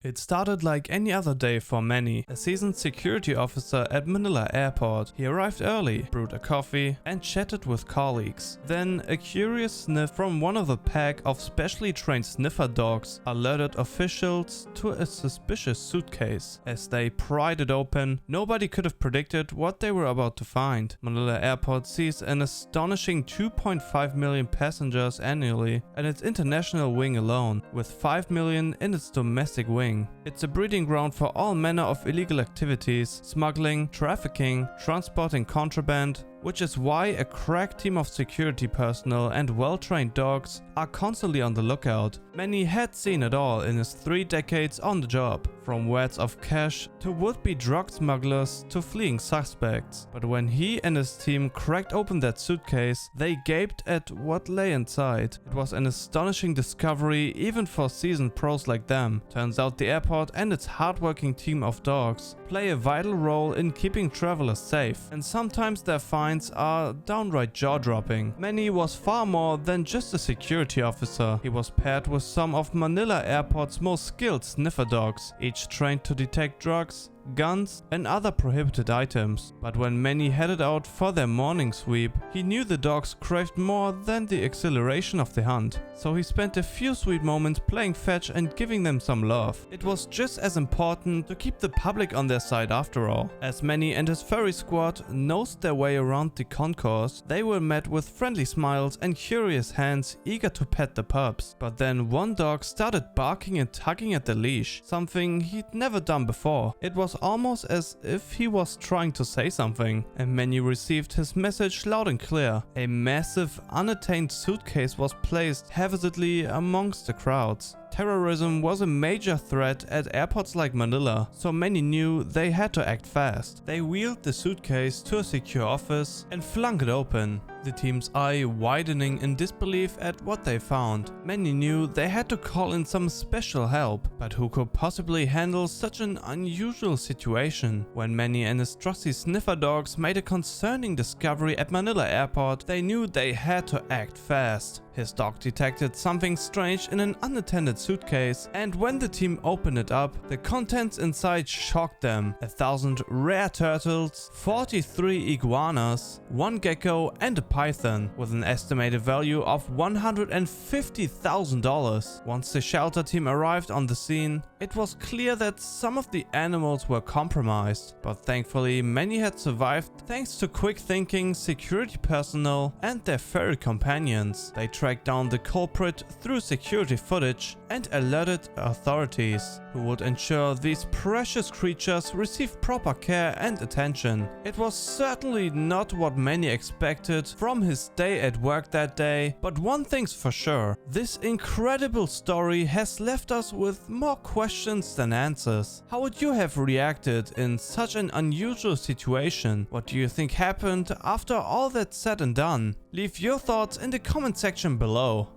It started like any other day for Manny, a seasoned security officer at Manila Airport. He arrived early, brewed a coffee, and chatted with colleagues. Then, a curious sniff from one of the pack of specially trained sniffer dogs alerted officials to a suspicious suitcase. As they pried it open, nobody could have predicted what they were about to find. Manila Airport sees an astonishing 2.5 million passengers annually at its international wing alone, with 5 million in its domestic wing. It's a breeding ground for all manner of illegal activities, smuggling, trafficking, transporting contraband, which is why a crack team of security personnel and well-trained dogs are constantly on the lookout. Manny had seen it all in his 3 decades on the job, from wads of cash to would-be drug smugglers to fleeing suspects. But when he and his team cracked open that suitcase, they gaped at what lay inside. It was an astonishing discovery even for seasoned pros like them. Turns out the airport and its hardworking team of dogs play a vital role in keeping travelers safe, and sometimes their finds are downright jaw-dropping. Manny was far more than just a security officer. He was paired with some of Manila Airport's most skilled sniffer dogs, each trained to detect drugs, guns, and other prohibited items. But when Manny headed out for their morning sweep, he knew the dogs craved more than the exhilaration of the hunt. So he spent a few sweet moments playing fetch and giving them some love. It was just as important to keep the public on their side after all. As Manny and his furry squad nosed their way around the concourse, they were met with friendly smiles and curious hands eager to pet the pups. But then one dog started barking and tugging at the leash, something he'd never done before. It was almost as if he was trying to say something, and Manny received his message loud and clear. A massive, unattained suitcase was placed haphazardly amongst the crowds. Terrorism was a major threat at airports like Manila, so Manny knew they had to act fast. They wheeled the suitcase to a secure office and flung it open, the team's eye widening in disbelief at what they found. Manny knew they had to call in some special help, but who could possibly handle such an unusual situation? When Manny and his trusty sniffer dogs made a concerning discovery at Manila Airport, they knew they had to act fast. His dog detected something strange in an unattended suitcase, and when the team opened it up, the contents inside shocked them. 1,000 rare turtles, 43 iguanas, 1 gecko, and a python, with an estimated value of $150,000. Once the shelter team arrived on the scene, it was clear that some of the animals were compromised, but thankfully many had survived thanks to quick thinking security personnel and their furry companions. They tracked down the culprit through security footage and alerted authorities, who would ensure these precious creatures received proper care and attention. It was certainly not what many expected from his day at work that day, but one thing's for sure: this incredible story has left us with more questions than answers. How would you have reacted in such an unusual situation? What do you think happened after all that's said and done? Leave your thoughts in the comment section below.